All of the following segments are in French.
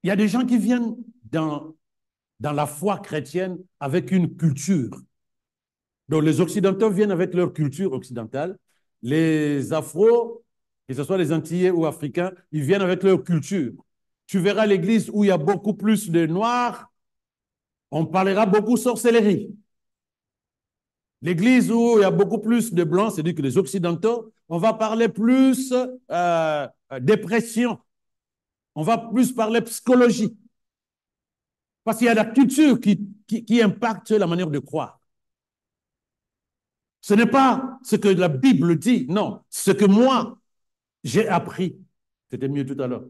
Il y a des gens qui viennent dans la foi chrétienne avec une culture. Donc, les Occidentaux viennent avec leur culture occidentale. Les Afro, que ce soit les Antillais ou Africains, ils viennent avec leur culture. Tu verras l'église où il y a beaucoup plus de Noirs, on parlera beaucoup sorcellerie. L'église où il y a beaucoup plus de Blancs, c'est-à-dire que les Occidentaux, on va parler plus dépression, on va plus parler psychologie. Parce qu'il y a la culture qui impacte la manière de croire. Ce n'est pas ce que la Bible dit, non. Ce que moi, j'ai appris. C'était mieux tout à l'heure.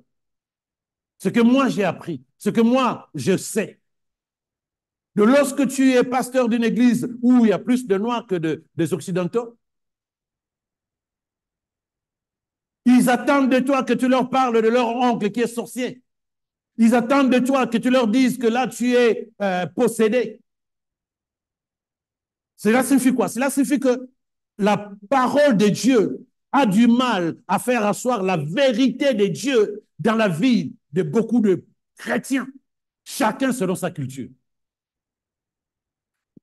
Ce que moi, j'ai appris. Ce que moi, je sais. De lorsque tu es pasteur d'une église où il y a plus de Noirs que des Occidentaux, ils attendent de toi que tu leur parles de leur oncle qui est sorcier. Ils attendent de toi que tu leur dises que là, tu es possédé. Cela signifie quoi? Cela signifie que la parole de Dieu a du mal à faire asseoir la vérité de Dieu dans la vie de beaucoup de chrétiens, chacun selon sa culture.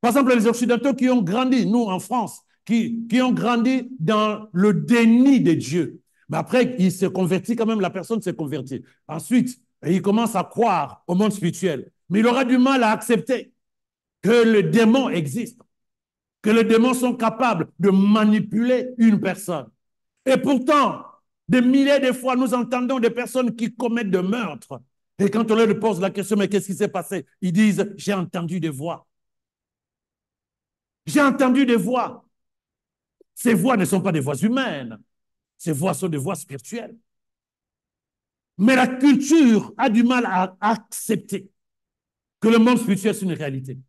Par exemple, les Occidentaux qui ont grandi, nous en France, qui ont grandi dans le déni de Dieu. Mais après, il se convertit quand même, la personne s'est convertie. Ensuite, il commence à croire au monde spirituel. Mais il aura du mal à accepter que le démon existe, que les démons sont capables de manipuler une personne. Et pourtant, des milliers de fois, nous entendons des personnes qui commettent des meurtres. Et quand on leur pose la question, mais qu'est-ce qui s'est passé? Ils disent, j'ai entendu des voix. J'ai entendu des voix. Ces voix ne sont pas des voix humaines. Ces voix sont des voix spirituelles. Mais la culture a du mal à accepter que le monde spirituel, c'est une réalité.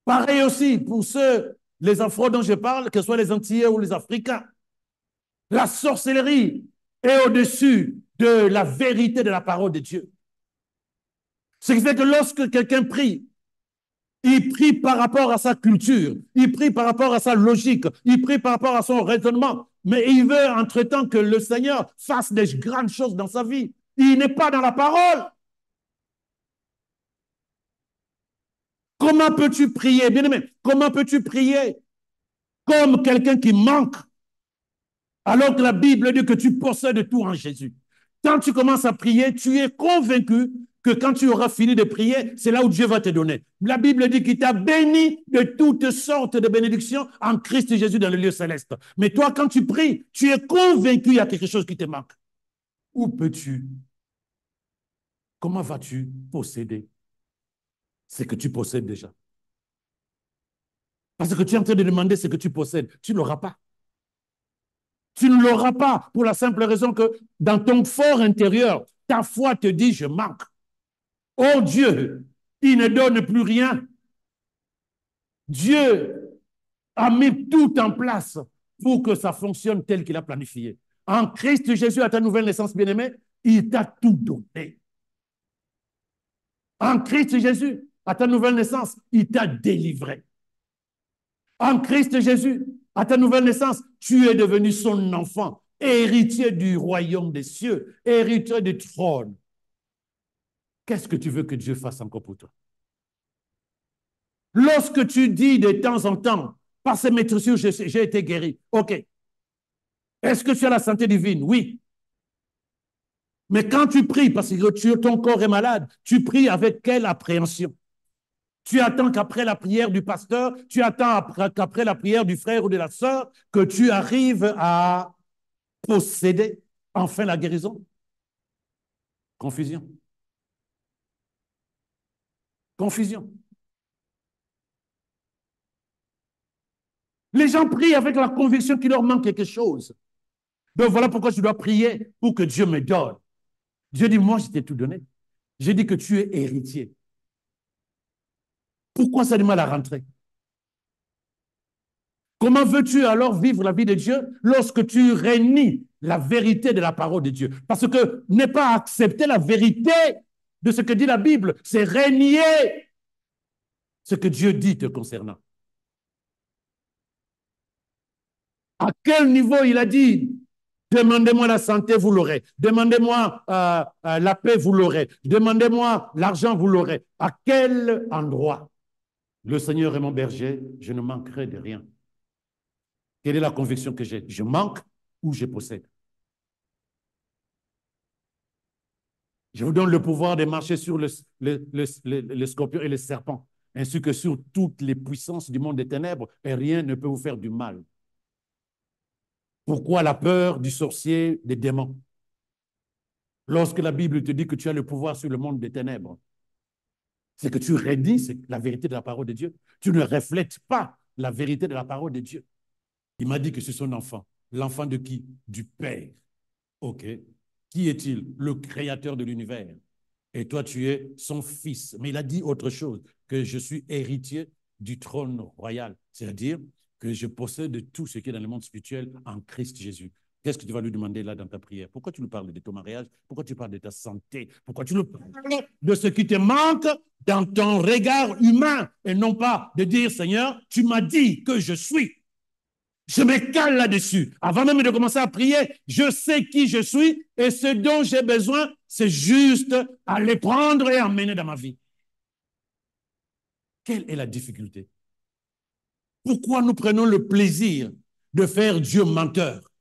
Pareil aussi pour ceux, les Afro dont je parle, que ce soit les Antillais ou les Africains. La sorcellerie est au-dessus de la vérité de la parole de Dieu. Ce qui fait que lorsque quelqu'un prie, il prie par rapport à sa culture, il prie par rapport à sa logique, il prie par rapport à son raisonnement, mais il veut entre-temps que le Seigneur fasse des grandes choses dans sa vie. Il n'est pas dans la parole. Comment peux-tu prier, bien-aimé? Comment peux-tu prier comme quelqu'un qui manque alors que la Bible dit que tu possèdes tout en Jésus? Quand tu commences à prier, tu es convaincu que quand tu auras fini de prier, c'est là où Dieu va te donner. La Bible dit qu'il t'a béni de toutes sortes de bénédictions en Christ Jésus dans le lieu céleste. Mais toi, quand tu pries, tu es convaincu qu'il y a quelque chose qui te manque. Où peux-tu, comment vas-tu posséder ce que tu possèdes déjà? Parce que tu es en train de demander ce que tu possèdes. Tu ne l'auras pas. Tu ne l'auras pas pour la simple raison que dans ton fort intérieur, ta foi te dit, je manque. Oh Dieu, il ne donne plus rien. Dieu a mis tout en place pour que ça fonctionne tel qu'il a planifié. En Christ Jésus, à ta nouvelle naissance, bien-aimé, il t'a tout donné. En Christ Jésus, à ta nouvelle naissance, il t'a délivré. En Christ Jésus, à ta nouvelle naissance, tu es devenu son enfant, héritier du royaume des cieux, héritier du trône. Qu'est-ce que tu veux que Dieu fasse encore pour toi? Lorsque tu dis de temps en temps, par ces maîtresses, j'ai été guéri. OK. Est-ce que tu as la santé divine? Oui. Mais quand tu pries, parce que ton corps est malade, tu pries avec quelle appréhension? Tu attends qu'après la prière du pasteur, tu attends qu'après la prière du frère ou de la sœur, que tu arrives à posséder enfin la guérison? Confusion. Confusion. Les gens prient avec la conviction qu'il leur manque quelque chose. Donc voilà pourquoi je dois prier pour que Dieu me donne. Dieu dit, moi, je t'ai tout donné. J'ai dit que tu es héritier. Pourquoi ça a du mal à rentrer? Comment veux-tu alors vivre la vie de Dieu lorsque tu réunis la vérité de la parole de Dieu? Parce que n'est pas accepter la vérité de ce que dit la Bible, c'est régner ce que Dieu dit te concernant. À quel niveau il a dit Demandez-moi la santé, vous l'aurez. Demandez-moi la paix, vous l'aurez. Demandez-moi l'argent, vous l'aurez. À quel endroit? Le Seigneur est mon berger, je ne manquerai de rien. Quelle est la conviction que j'ai? Je manque ou je possède? Je vous donne le pouvoir de marcher sur les scorpions et les serpents, ainsi que sur toutes les puissances du monde des ténèbres, et rien ne peut vous faire du mal. Pourquoi la peur du sorcier, des démons? Lorsque la Bible te dit que tu as le pouvoir sur le monde des ténèbres, c'est que tu redis la vérité de la parole de Dieu. Tu ne reflètes pas la vérité de la parole de Dieu. Il m'a dit que c'est son enfant. L'enfant de qui? Du Père. OK. Qui est-il? Le créateur de l'univers. Et toi, tu es son fils. Mais il a dit autre chose, que je suis héritier du trône royal. C'est-à-dire que je possède tout ce qui est dans le monde spirituel en Christ Jésus. Qu'est-ce que tu vas lui demander là dans ta prière? Pourquoi tu lui parles de ton mariage? Pourquoi tu parles de ta santé? Pourquoi tu lui parles de ce qui te manque dans ton regard humain et non pas de dire, Seigneur, tu m'as dit que je suis. Je me cale là-dessus. Avant même de commencer à prier, je sais qui je suis et ce dont j'ai besoin, c'est juste aller prendre et emmener dans ma vie. Quelle est la difficulté? Pourquoi nous prenons le plaisir de faire Dieu menteur?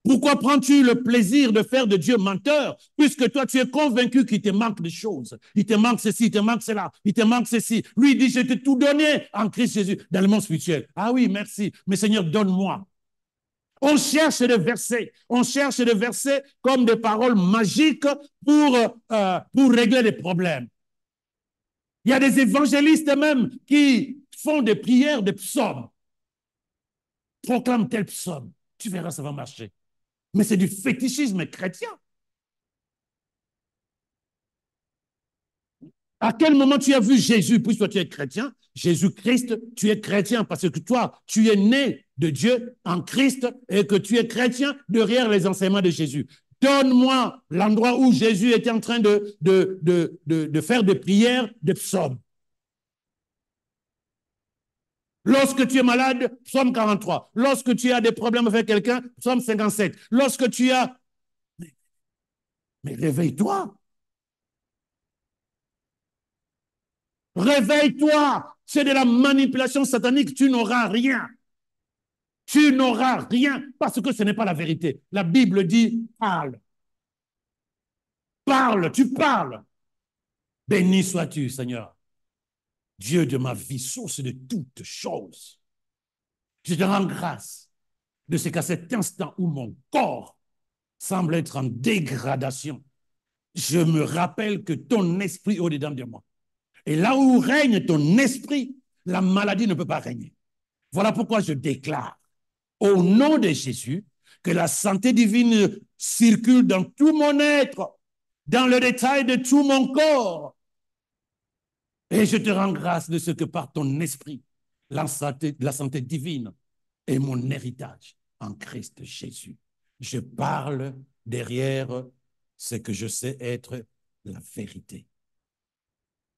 Pourquoi prends-tu le plaisir de faire de Dieu menteur, puisque toi, tu es convaincu qu'il te manque des choses. Il te manque ceci, il te manque cela, il te manque ceci. Lui, il dit, je t'ai tout donné en Christ Jésus, dans le monde spirituel. Ah oui, merci, mais Seigneur, donne-moi. On cherche des versets comme des paroles magiques pour régler les problèmes. Il y a des évangélistes même qui font des prières, des psaumes. Proclame tel psaume, tu verras, ça va marcher. Mais c'est du fétichisme chrétien. À quel moment tu as vu Jésus, puisque toi tu es chrétien, Jésus-Christ, tu es chrétien parce que toi, tu es né de Dieu en Christ et que tu es chrétien derrière les enseignements de Jésus. Donne-moi l'endroit où Jésus était en train de faire des prières, des psaumes. Lorsque tu es malade, psaume 43. Lorsque tu as des problèmes avec quelqu'un, psaume 57. Lorsque tu as... Mais réveille-toi. Réveille-toi. C'est de la manipulation satanique. Tu n'auras rien. Tu n'auras rien parce que ce n'est pas la vérité. La Bible dit, parle. Parle, tu parles. Béni sois-tu, Seigneur. Dieu de ma vie, source de toutes choses. Je te rends grâce de ce qu'à cet instant où mon corps semble être en dégradation, je me rappelle que ton esprit est au-dedans de moi. Et là où règne ton esprit, la maladie ne peut pas régner. Voilà pourquoi je déclare, au nom de Jésus, que la santé divine circule dans tout mon être, dans le détail de tout mon corps. Et je te rends grâce de ce que par ton esprit, la santé divine est mon héritage en Christ Jésus. Je parle derrière ce que je sais être la vérité.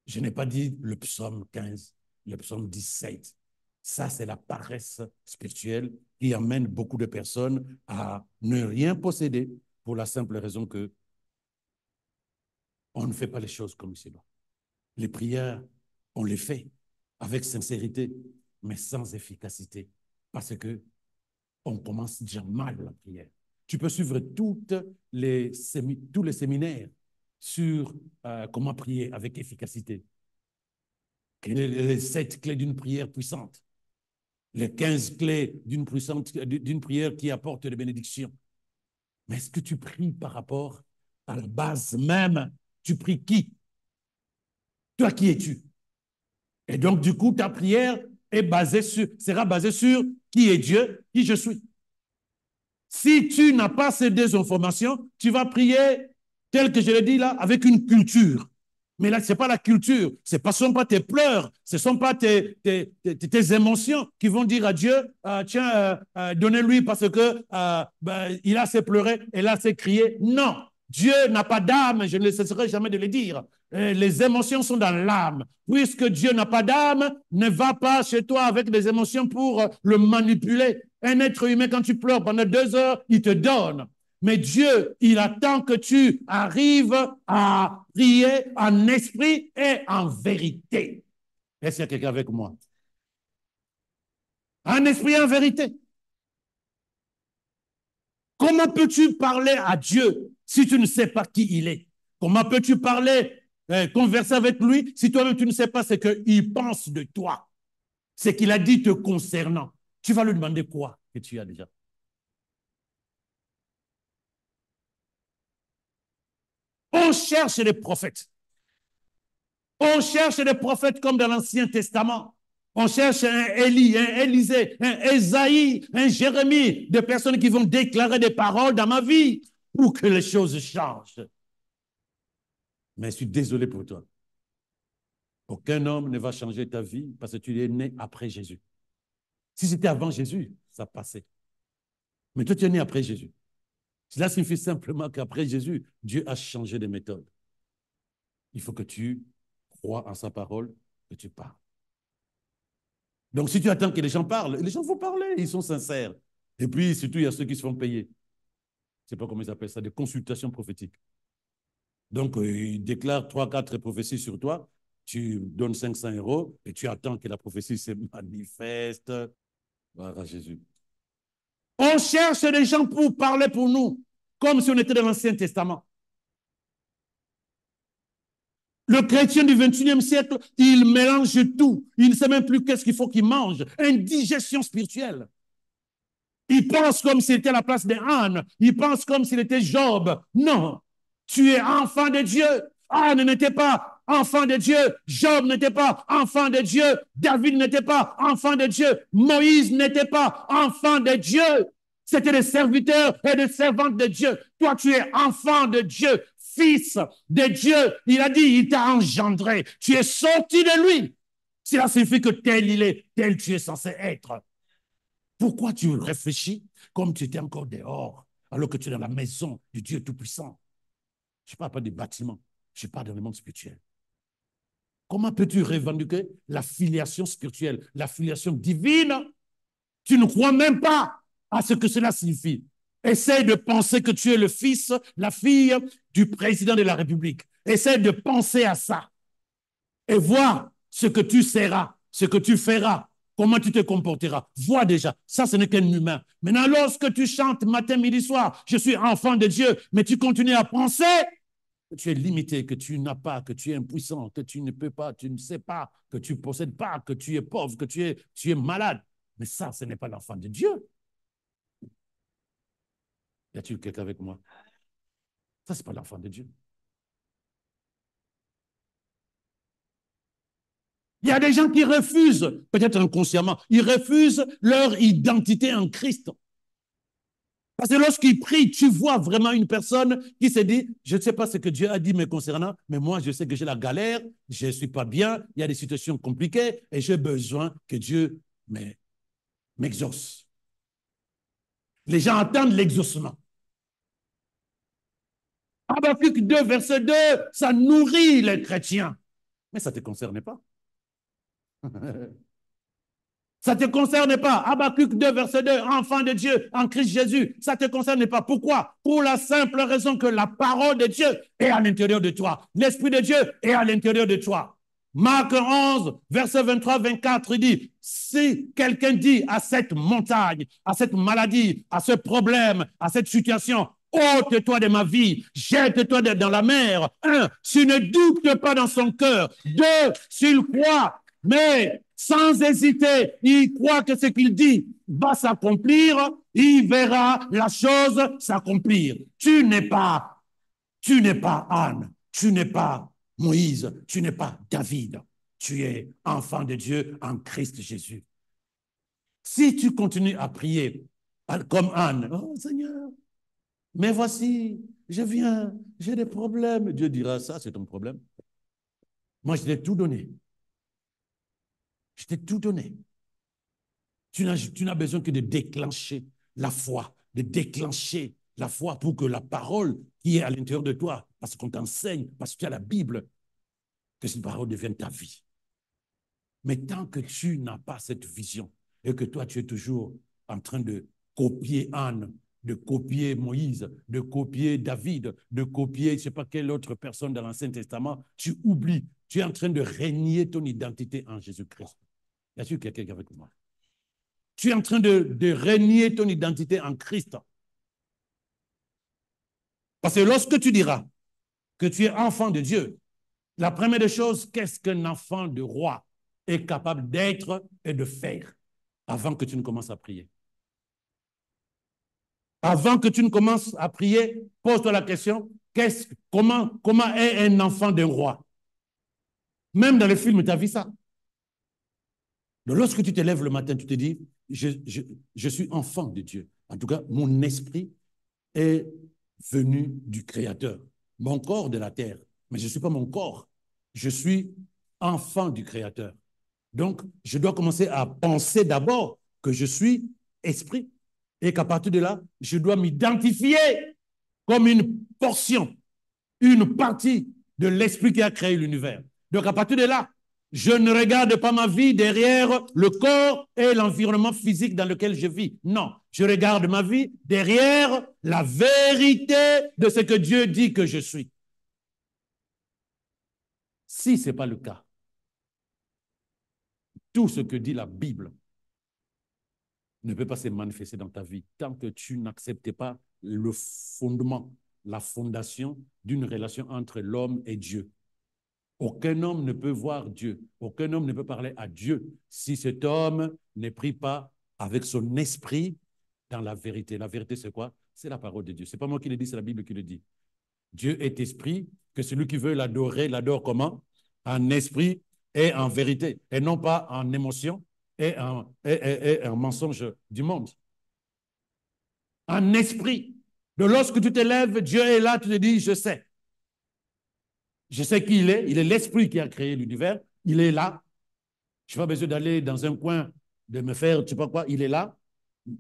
Je n'ai pas dit le psaume 15, le psaume 17. Ça, c'est la paresse spirituelle qui amène beaucoup de personnes à ne rien posséder pour la simple raison que on ne fait pas les choses comme il se doit. Les prières, on les fait avec sincérité, mais sans efficacité, parce que on commence déjà mal la prière. Tu peux suivre tous les séminaires sur comment prier avec efficacité. Les 7 clés d'une prière puissante. Les 15 clés d'une prière qui apporte des bénédictions. Mais est-ce que tu pries par rapport à la base même? Tu pries qui? Toi, qui es-tu? Et donc, du coup, ta prière sera basée sur qui est Dieu, qui je suis. Si tu n'as pas ces deux informations, tu vas prier, tel que je l'ai dit là, avec une culture. Mais là, ce n'est pas la culture, ce ne sont pas tes pleurs, ce ne sont pas tes émotions qui vont dire à Dieu, tiens, donnez-lui parce que il a assez pleuré et il a assez crié. Non, Dieu n'a pas d'âme, je ne cesserai jamais de le dire. Les émotions sont dans l'âme. Puisque Dieu n'a pas d'âme, ne va pas chez toi avec des émotions pour le manipuler. Un être humain, quand tu pleures pendant 2 heures, il te donne. Mais Dieu, il attend que tu arrives à prier en esprit et en vérité. Est-ce qu'il y a quelqu'un avec moi? En esprit et en vérité. Comment peux-tu parler à Dieu si tu ne sais pas qui il est? Comment peux-tu parler, converser avec lui si toi-même tu ne sais pas ce qu'il pense de toi, ce qu'il a dit te concernant? Tu vas lui demander quoi que tu as déjà? On cherche les prophètes. On cherche des prophètes comme dans l'Ancien Testament. On cherche un Élie, un Élisée, un Ésaïe, un Jérémie, des personnes qui vont déclarer des paroles dans ma vie pour que les choses changent. Mais je suis désolé pour toi. Aucun homme ne va changer ta vie parce que tu es né après Jésus. Si c'était avant Jésus, ça passait. Mais toi, tu es né après Jésus. Cela signifie simplement qu'après Jésus, Dieu a changé de méthode. Il faut que tu crois en sa parole, que tu parles. Donc, si tu attends que les gens parlent, les gens vont parler, ils sont sincères. Et puis, surtout, il y a ceux qui se font payer. Je ne sais pas comment ils appellent ça, des consultations prophétiques. Donc, ils déclarent 3, 4 prophéties sur toi, tu donnes 500 € et tu attends que la prophétie se manifeste. Voilà Jésus. On cherche des gens pour parler pour nous, comme si on était dans l'Ancien Testament. Le chrétien du 21e siècle, il mélange tout. Il ne sait même plus qu'est-ce qu'il faut qu'il mange. Indigestion spirituelle. Il pense comme s'il était à la place de Anne. Il pense comme s'il était Job. Non, tu es enfant de Dieu. Anne n'était pas enfant de Dieu. Job n'était pas enfant de Dieu. David n'était pas enfant de Dieu. Moïse n'était pas enfant de Dieu. C'était des serviteurs et des servantes de Dieu. Toi, tu es enfant de Dieu, fils de Dieu. Il a dit, il t'a engendré. Tu es sorti de lui. Cela signifie que tel il est, tel tu es censé être. Pourquoi tu réfléchis comme tu étais encore dehors, alors que tu es dans la maison du Dieu Tout-Puissant? Je ne parle pas des bâtiments, je parle dans le monde spirituel. Comment peux-tu revendiquer la filiation spirituelle, la filiation divine? Tu ne crois même pas à ce que cela signifie. Essaye de penser que tu es le fils, la fille du président de la République. Essaye de penser à ça et vois ce que tu seras, ce que tu feras, comment tu te comporteras. Vois déjà, ça ce n'est qu'un humain. Maintenant, lorsque tu chantes matin, midi, soir, je suis enfant de Dieu, mais tu continues à penser que tu es limité, que tu n'as pas, que tu es impuissant, que tu ne peux pas, tu ne sais pas, que tu ne possèdes pas, que tu es pauvre, que tu es malade. Mais ça, ce n'est pas l'enfant de Dieu. Y a-t-il quelqu'un avec moi? Ça, ce n'est pas l'enfant de Dieu. Il y a des gens qui refusent, peut-être inconsciemment, ils refusent leur identité en Christ. Parce que lorsqu'ils prient, tu vois vraiment une personne qui se dit, je ne sais pas ce que Dieu a dit me concernant, mais moi, je sais que j'ai la galère, je ne suis pas bien, il y a des situations compliquées et j'ai besoin que Dieu m'exauce. Les gens attendent l'exaucement. Habakkuk 2, verset 2, ça nourrit les chrétiens. Mais ça ne te concerne pas. Ça ne te concerne pas. Habakkuk 2, verset 2, enfant de Dieu en Christ Jésus. Ça ne te concerne pas. Pourquoi? Pour la simple raison que la parole de Dieu est à l'intérieur de toi. L'Esprit de Dieu est à l'intérieur de toi. Marc 11, verset 23-24, il dit, si quelqu'un dit à cette montagne, à cette maladie, à ce problème, à cette situation, ôte-toi de ma vie, jette-toi dans la mer. 1, s'il ne doute pas dans son cœur. 2, s'il croit, mais sans hésiter, il croit que ce qu'il dit va s'accomplir, il verra la chose s'accomplir. Tu n'es pas Anne, tu n'es pas Moïse, tu n'es pas David, tu es enfant de Dieu en Christ Jésus. Si tu continues à prier comme Anne, oh Seigneur, mais voici, je viens, j'ai des problèmes. Dieu dira, ça c'est ton problème. Moi, je t'ai tout donné. Je t'ai tout donné. Tu n'as besoin que de déclencher la foi, de déclencher la foi pour que la parole qui est à l'intérieur de toi, parce qu'on t'enseigne, parce que tu as la Bible, que cette parole devienne ta vie. Mais tant que tu n'as pas cette vision et que toi, tu es toujours en train de copier Anne, de copier Moïse, de copier David, de copier je ne sais pas quelle autre personne dans l'Ancien Testament, tu oublies. Tu es en train de régner ton identité en Jésus-Christ. Bien sûr, quelqu'un qui est avec moi. Tu es en train de régner ton identité en Christ. Parce que lorsque tu diras que tu es enfant de Dieu, la première des choses, qu'est-ce qu'un enfant de roi est capable d'être et de faire avant que tu ne commences à prier? Avant que tu ne commences à prier, pose-toi la question, comment est un enfant d'un roi? Même dans le film, tu as vu ça. Donc, lorsque tu te lèves le matin, tu te dis, je suis enfant de Dieu. En tout cas, mon esprit est venu du Créateur. Mon corps de la terre, mais je ne suis pas mon corps. Je suis enfant du Créateur. Donc, je dois commencer à penser d'abord que je suis esprit et qu'à partir de là, je dois m'identifier comme une portion, une partie de l'esprit qui a créé l'univers. Donc, à partir de là, je ne regarde pas ma vie derrière le corps et l'environnement physique dans lequel je vis. Non, je regarde ma vie derrière la vérité de ce que Dieu dit que je suis. Si ce n'est pas le cas, tout ce que dit la Bible ne peut pas se manifester dans ta vie tant que tu n'acceptes pas le fondement, la fondation d'une relation entre l'homme et Dieu. Aucun homme ne peut voir Dieu. Aucun homme ne peut parler à Dieu si cet homme n'est pris pas avec son esprit dans la vérité. La vérité, c'est quoi? C'est la parole de Dieu. Ce n'est pas moi qui le dis, c'est la Bible qui le dit. Dieu est esprit, que celui qui veut l'adorer, l'adore comment? En esprit et en vérité, et non pas en émotion et en mensonge du monde. En esprit. Donc lorsque tu te lèves, Dieu est là, tu te dis, je sais. Je sais qui il est l'esprit qui a créé l'univers, il est là. Je n'ai pas besoin d'aller dans un coin, de me faire, tu sais pas quoi, il est là.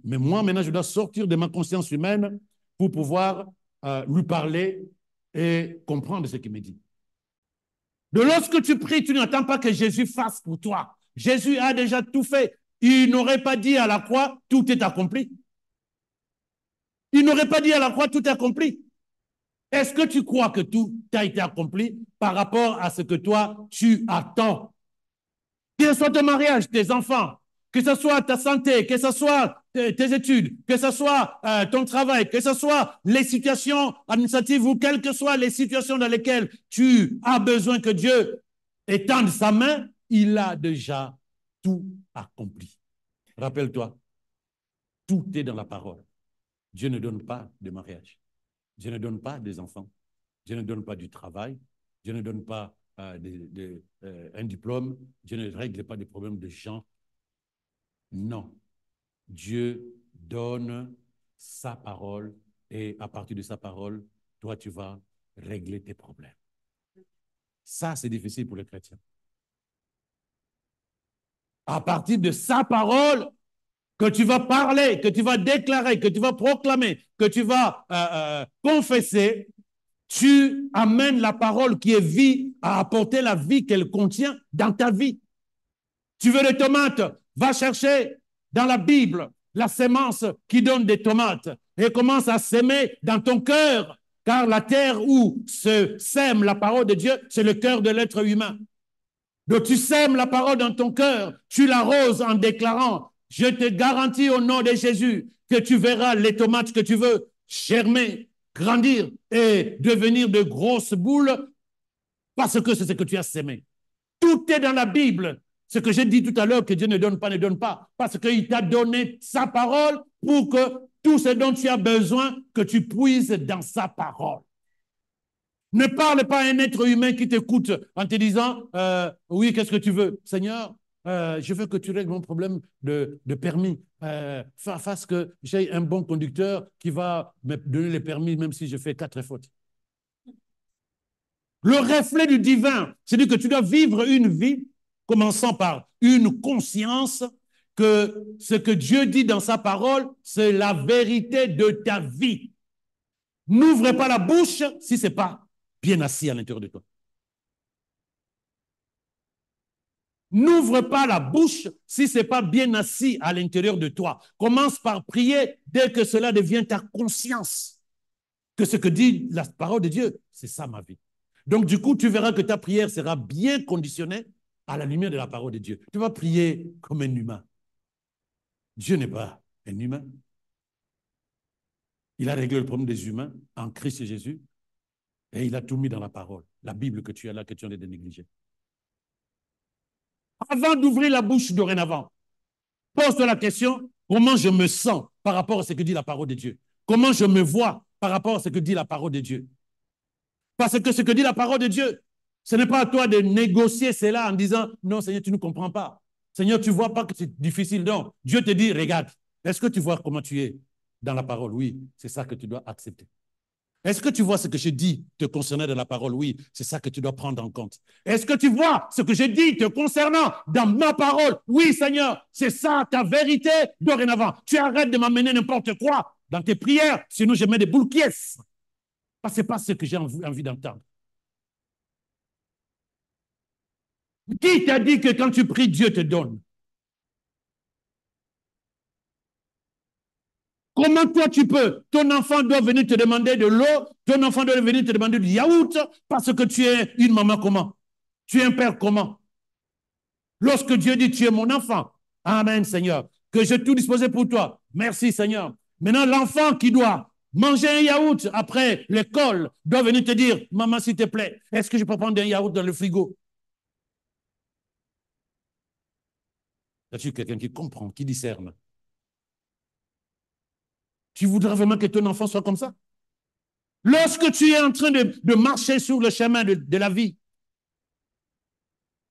Mais moi, maintenant, je dois sortir de ma conscience humaine pour pouvoir lui parler et comprendre ce qu'il me dit. Donc lorsque tu pries, tu n'attends pas que Jésus fasse pour toi. Jésus a déjà tout fait. Il n'aurait pas dit à la croix, tout est accompli. Il n'aurait pas dit à la croix, tout est accompli. Est-ce que tu crois que tout a été accompli par rapport à ce que toi, tu attends? Que ce soit ton mariage, tes enfants, que ce soit ta santé, que ce soit tes études, que ce soit ton travail, que ce soit les situations administratives ou quelles que soient les situations dans lesquelles tu as besoin que Dieu étende sa main, il a déjà tout accompli. Rappelle-toi, tout est dans la parole. Dieu ne donne pas de mariage. Dieu ne donne pas des enfants. Dieu ne donne pas du travail. Dieu ne donne pas un diplôme. Dieu ne règle pas des problèmes de gens. Non. Dieu donne sa parole et à partir de sa parole, toi, tu vas régler tes problèmes. Ça, c'est difficile pour les chrétiens. À partir de sa parole, que tu vas parler, que tu vas déclarer, que tu vas proclamer, que tu vas confesser, tu amènes la parole qui est vie à apporter la vie qu'elle contient dans ta vie. Tu veux des tomates, va chercher dans la Bible la sémence qui donne des tomates et commence à s'aimer dans ton cœur, car la terre où se sème la parole de Dieu, c'est le cœur de l'être humain. Donc tu sèmes la parole dans ton cœur, tu l'arroses en déclarant, je te garantis au nom de Jésus que tu verras les tomates que tu veux germer, grandir et devenir de grosses boules parce que c'est ce que tu as sémé. Tout est dans la Bible. Ce que j'ai dit tout à l'heure, que Dieu ne donne pas, parce qu'il t'a donné sa parole pour que tout ce dont tu as besoin, que tu puisses dans sa parole. Ne parle pas à un être humain qui t'écoute en te disant oui, qu'est-ce que tu veux? Seigneur, je veux que tu règles mon problème de permis. Fasse que j'ai un bon conducteur qui va me donner les permis même si je fais 4 fautes. Le reflet du divin, c'est-à-dire que tu dois vivre une vie commençant par une conscience que ce que Dieu dit dans sa parole, c'est la vérité de ta vie. N'ouvre pas la bouche si ce n'est pas bien assis à l'intérieur de toi. N'ouvre pas la bouche si ce n'est pas bien assis à l'intérieur de toi. Commence par prier dès que cela devient ta conscience. Que ce que dit la parole de Dieu, c'est ça ma vie. Donc du coup, tu verras que ta prière sera bien conditionnée à la lumière de la parole de Dieu. Tu vas prier comme un humain. Dieu n'est pas un humain. Il a réglé le problème des humains en Christ Jésus et il a tout mis dans la parole, la Bible que tu as là, que tu en es de négliger. Avant d'ouvrir la bouche dorénavant, pose-toi la question, comment je me sens par rapport à ce que dit la parole de Dieu? Comment je me vois par rapport à ce que dit la parole de Dieu? Parce que ce que dit la parole de Dieu, ce n'est pas à toi de négocier cela en disant, non Seigneur, tu ne comprends pas. Seigneur, tu ne vois pas que c'est difficile. Non, Dieu te dit, regarde, est-ce que tu vois comment tu es dans la parole? Oui, c'est ça que tu dois accepter. Est-ce que tu vois ce que je dis te concernant dans la parole? Oui, c'est ça que tu dois prendre en compte. Est-ce que tu vois ce que je dis te concernant dans ma parole? Oui, Seigneur, c'est ça ta vérité dorénavant. Tu arrêtes de m'amener n'importe quoi dans tes prières, sinon je mets des boules pièces. Parce que ce n'est pas ce que j'ai envie d'entendre. Qui t'a dit que quand tu pries, Dieu te donne? Comment toi tu peux? Ton enfant doit venir te demander de l'eau, ton enfant doit venir te demander du yaourt parce que tu es une maman comment? Tu es un père comment? Lorsque Dieu dit, tu es mon enfant, amen Seigneur, que j'ai tout disposé pour toi, merci Seigneur. Maintenant, l'enfant qui doit manger un yaourt après l'école doit venir te dire, maman s'il te plaît, est-ce que je peux prendre un yaourt dans le frigo? As-tu quelqu'un qui comprend, qui discerne? Tu voudrais vraiment que ton enfant soit comme ça? Lorsque tu es en train de marcher sur le chemin de la vie,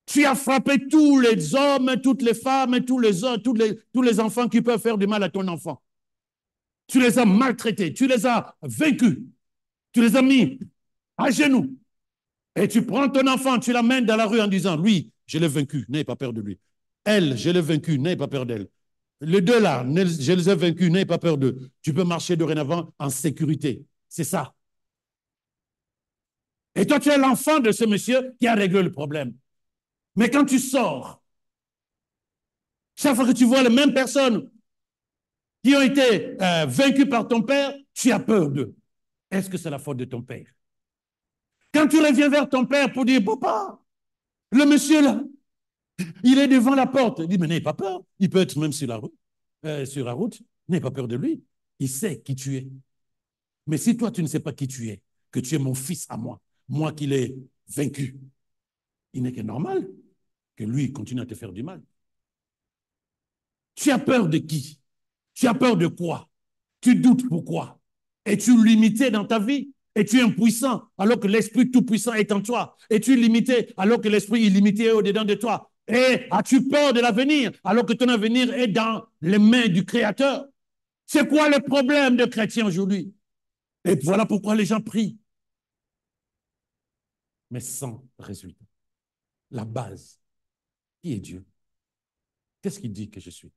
tu as frappé tous les hommes, toutes les femmes, tous les enfants qui peuvent faire du mal à ton enfant. Tu les as maltraités, tu les as vaincus, tu les as mis à genoux. Et tu prends ton enfant, tu l'amènes dans la rue en disant, lui, je l'ai vaincu, n'ayez pas peur de lui. Elle, je l'ai vaincu, n'ayez pas peur d'elle. Les deux là, je les ai vaincus, n'ayez pas peur d'eux. Tu peux marcher dorénavant en sécurité. C'est ça. Et toi, tu es l'enfant de ce monsieur qui a réglé le problème. Mais quand tu sors, chaque fois que tu vois les mêmes personnes qui ont été vaincues par ton père, tu as peur d'eux. Est-ce que c'est la faute de ton père? Quand tu reviens vers ton père pour dire, papa, le monsieur là, il est devant la porte. Il dit, mais n'ayez pas peur. Il peut être même sur la route. N'ayez pas peur de lui. Il sait qui tu es. Mais si toi, tu ne sais pas qui tu es, que tu es mon fils à moi, moi qui l'ai vaincu, il n'est que normal que lui continue à te faire du mal. Tu as peur de qui? Tu as peur de quoi? Tu doutes pourquoi? Es-tu limité dans ta vie? Es-tu impuissant alors que l'Esprit Tout-Puissant est en toi? Es-tu limité alors que l'Esprit illimité est au-dedans de toi? Et as-tu peur de l'avenir alors que ton avenir est dans les mains du Créateur? C'est quoi le problème de chrétiens aujourd'hui? Et voilà pourquoi les gens prient. Mais sans résultat. La base. Qui est Dieu? Qu'est-ce qu'il dit que je suis?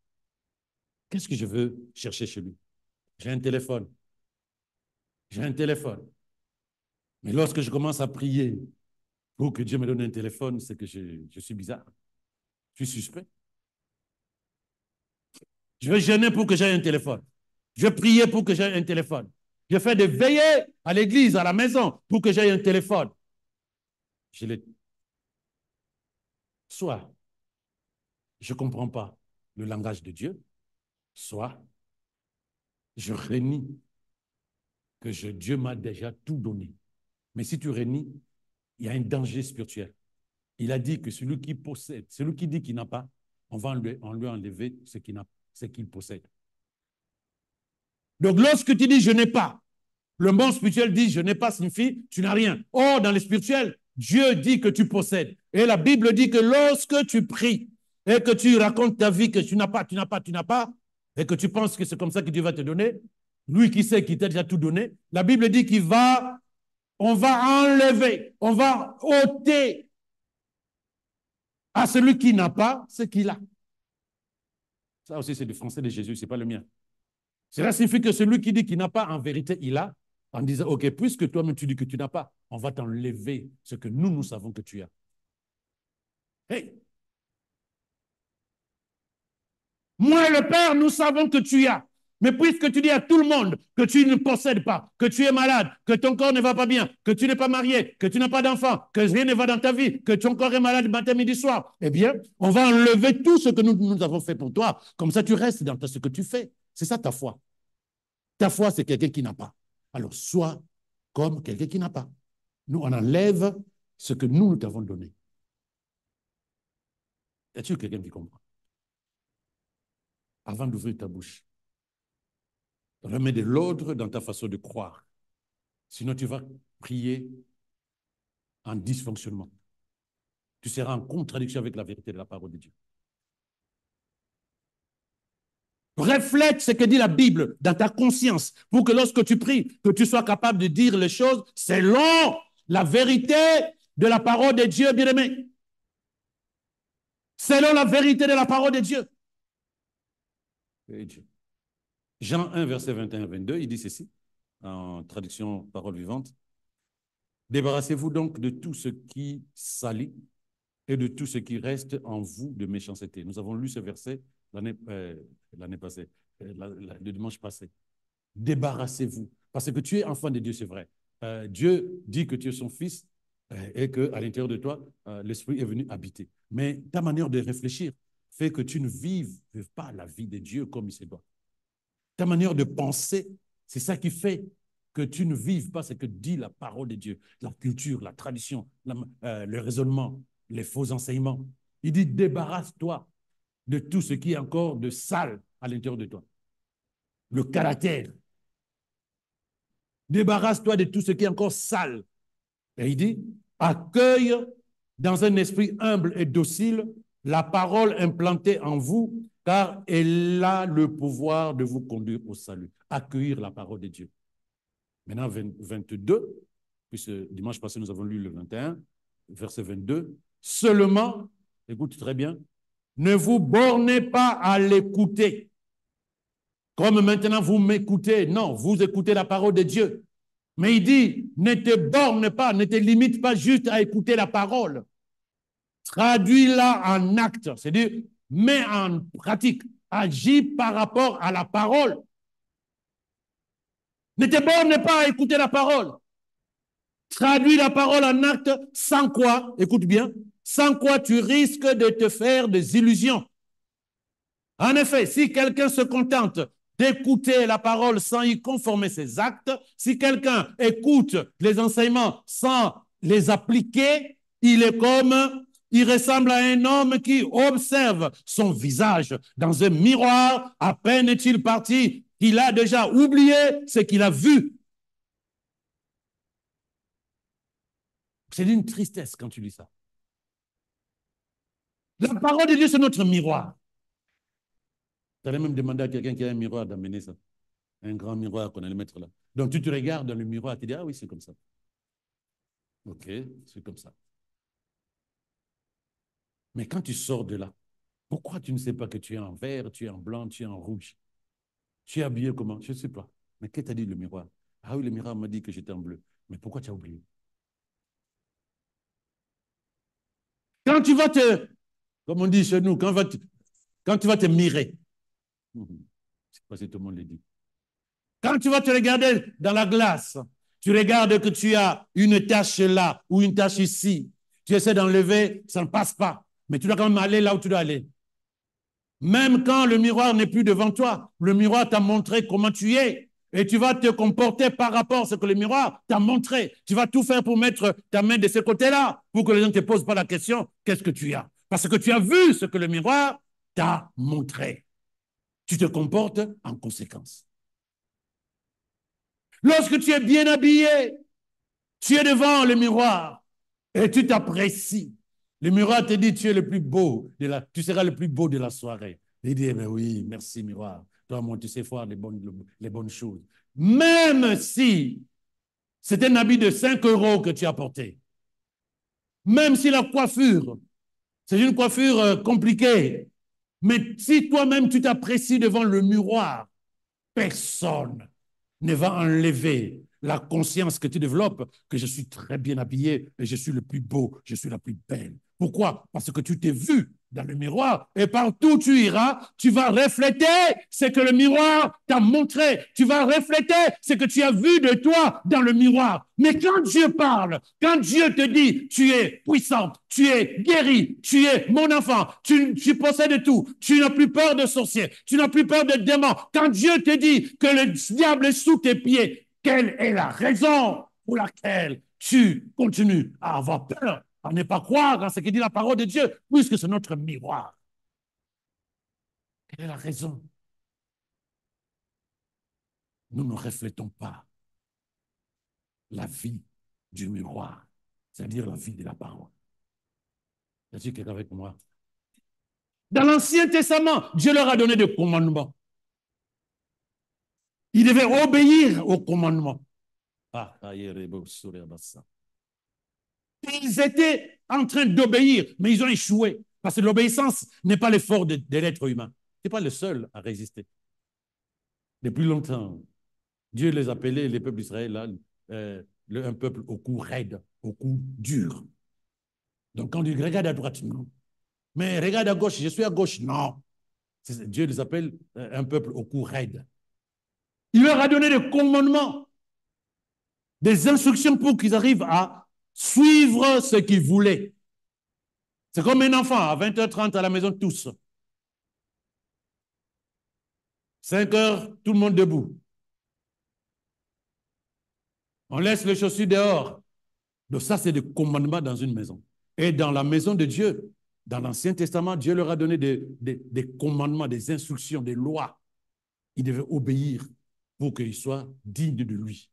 Qu'est-ce que je veux chercher chez lui? J'ai un téléphone. J'ai un téléphone. Mais lorsque je commence à prier pour que Dieu me donne un téléphone, c'est que je suis bizarre. Je suis suspect. Je vais jeûner pour que j'aie un téléphone. Je vais prier pour que j'aie un téléphone. Je fais des veillées à l'église, à la maison, pour que j'aie un téléphone. Soit je ne comprends pas le langage de Dieu, soit je renie que Dieu m'a déjà tout donné. Mais si tu renies, il y a un danger spirituel. Il a dit que celui qui possède, celui qui dit qu'il n'a pas, on va lui enlever ce qu'il possède. Donc, lorsque tu dis je n'ai pas, le monde spirituel dit je n'ai pas signifie tu n'as rien. Or, dans le spirituel, Dieu dit que tu possèdes. Et la Bible dit que lorsque tu pries et que tu racontes ta vie que tu n'as pas, et que tu penses que c'est comme ça que Dieu va te donner, lui qui sait qu'il t'a déjà tout donné, la Bible dit on va enlever, on va ôter à celui qui n'a pas ce qu'il a. Ça aussi, c'est du français de Jésus, ce n'est pas le mien. Cela signifie que celui qui dit qu'il n'a pas, en vérité, il a, en disant, OK, puisque toi-même tu dis que tu n'as pas, on va t'enlever ce que nous savons que tu as. Hey! Moi et le Père, nous savons que tu as. Mais puisque tu dis à tout le monde que tu ne possèdes pas, que tu es malade, que ton corps ne va pas bien, que tu n'es pas marié, que tu n'as pas d'enfant, que rien ne va dans ta vie, que ton corps est malade matin, midi, soir, eh bien, on va enlever tout ce que nous avons fait pour toi. Comme ça, tu restes dans ce que tu fais. C'est ça ta foi. Ta foi, c'est quelqu'un qui n'a pas. Alors, sois comme quelqu'un qui n'a pas. Nous, on enlève ce que nous t'avons donné. Y a-t-il quelqu'un qui comprend? Avant d'ouvrir ta bouche, remets de l'ordre dans ta façon de croire. Sinon, tu vas prier en dysfonctionnement. Tu seras en contradiction avec la vérité de la parole de Dieu. Reflète ce que dit la Bible dans ta conscience pour que lorsque tu pries, que tu sois capable de dire les choses selon la vérité de la parole de Dieu, bien-aimé. Selon la vérité de la parole de Dieu. Jean 1, verset 21-22, il dit ceci, en traduction parole vivante. Débarrassez-vous donc de tout ce qui salit et de tout ce qui reste en vous de méchanceté. Nous avons lu ce verset l'année passée, le dimanche passé. Débarrassez-vous. Parce que tu es enfant de Dieu, c'est vrai. Dieu dit que tu es son fils et qu'à l'intérieur de toi, l'Esprit est venu habiter. Mais ta manière de réfléchir fait que tu ne vives pas la vie de Dieu comme il se doit. Ta manière de penser, c'est ça qui fait que tu ne vives pas ce que dit la parole de Dieu, la culture, la tradition, le raisonnement, les faux enseignements. Il dit, débarrasse-toi de tout ce qui est encore de sale à l'intérieur de toi. Le caractère. Débarrasse-toi de tout ce qui est encore sale. Et il dit, accueille dans un esprit humble et docile la parole implantée en vous, car elle a le pouvoir de vous conduire au salut. Accueillir la parole de Dieu. Maintenant, 22, puisque dimanche passé, nous avons lu le 21, verset 22. Seulement, écoute très bien, ne vous bornez pas à l'écouter. Comme maintenant vous m'écoutez. Non, vous écoutez la parole de Dieu. Mais il dit, ne te borne pas, ne te limite pas juste à écouter la parole. Traduis-la en acte, c'est-à-dire, mets en pratique, agis par rapport à la parole. Ne te borne pas à écouter la parole. Traduis la parole en acte, sans quoi, écoute bien, sans quoi tu risques de te faire des illusions. En effet, si quelqu'un se contente d'écouter la parole sans y conformer ses actes, si quelqu'un écoute les enseignements sans les appliquer, il ressemble à un homme qui observe son visage dans un miroir. À peine est-il parti, il a déjà oublié ce qu'il a vu. C'est d'une tristesse quand tu lis ça. La parole de Dieu, c'est notre miroir. Tu allais même demander à quelqu'un qui a un miroir d'amener ça. Un grand miroir qu'on allait mettre là. Donc tu te regardes dans le miroir et tu dis, ah oui, c'est comme ça. Ok, c'est comme ça. Mais quand tu sors de là, pourquoi tu ne sais pas que tu es en vert, tu es en blanc, tu es en rouge? Tu es habillé comment? Je ne sais pas. Mais qu'est-ce que t'a dit le miroir? Ah oui, le miroir m'a dit que j'étais en bleu. Mais pourquoi tu as oublié? Quand tu vas te, comme on dit chez nous, quand tu vas te mirer, je ne sais pas si tout le monde le dit. Quand tu vas te regarder dans la glace, tu regardes que tu as une tache là ou une tache ici. Tu essaies d'enlever, ça ne passe pas. Mais tu dois quand même aller là où tu dois aller. Même quand le miroir n'est plus devant toi, le miroir t'a montré comment tu es. Et tu vas te comporter par rapport à ce que le miroir t'a montré. Tu vas tout faire pour mettre ta main de ce côté-là, pour que les gens ne te posent pas la question, qu'est-ce que tu as? Parce que tu as vu ce que le miroir t'a montré. Tu te comportes en conséquence. Lorsque tu es bien habillé, tu es devant le miroir et tu t'apprécies. Le miroir te dit, tu es le plus beau, tu seras le plus beau de la soirée. Il dit, mais oui, merci miroir. Toi, moi, tu sais faire les bonnes choses. Même si c'est un habit de 5 € que tu as porté, même si la coiffure, c'est une coiffure compliquée, mais si toi-même tu t'apprécies devant le miroir, personne ne va enlever la conscience que tu développes que je suis très bien habillé et je suis le plus beau, je suis la plus belle. Pourquoi? Parce que tu t'es vu dans le miroir. Et partout où tu iras, tu vas refléter ce que le miroir t'a montré. Tu vas refléter ce que tu as vu de toi dans le miroir. Mais quand Dieu parle, quand Dieu te dit, tu es puissante, tu es guérie, tu es mon enfant, tu possèdes tout, tu n'as plus peur de sorciers, tu n'as plus peur de démons. Quand Dieu te dit que le diable est sous tes pieds, quelle est la raison pour laquelle tu continues à avoir peur, à ne pas croire en ce que dit la parole de Dieu, puisque c'est notre miroir? Quelle est la raison? Nous ne reflétons pas la vie du miroir, c'est-à-dire la vie de la parole. Y a-t-il quelqu'un avec moi? Dans l'Ancien Testament, Dieu leur a donné des commandements. Ils devaient obéir aux commandements. Ils étaient en train d'obéir, mais ils ont échoué. Parce que l'obéissance n'est pas l'effort de l'être humain. Ce n'est pas le seul à résister. Depuis longtemps, Dieu les appelait, les peuples d'Israël, un peuple au cou raide, au cou dur. Donc quand on dit regarde à droite, non. Mais regarde à gauche, je suis à gauche, non. Dieu les appelle un peuple au cou raide. Il leur a donné des commandements, des instructions pour qu'ils arrivent à suivre ce qu'ils voulaient. C'est comme un enfant à 20h30 à la maison tous. 5h, tout le monde debout. On laisse les chaussures dehors. Donc ça, c'est des commandements dans une maison. Et dans la maison de Dieu, dans l'Ancien Testament, Dieu leur a donné des commandements, des instructions, des lois. Ils devaient obéir pour qu'ils soient dignes de lui.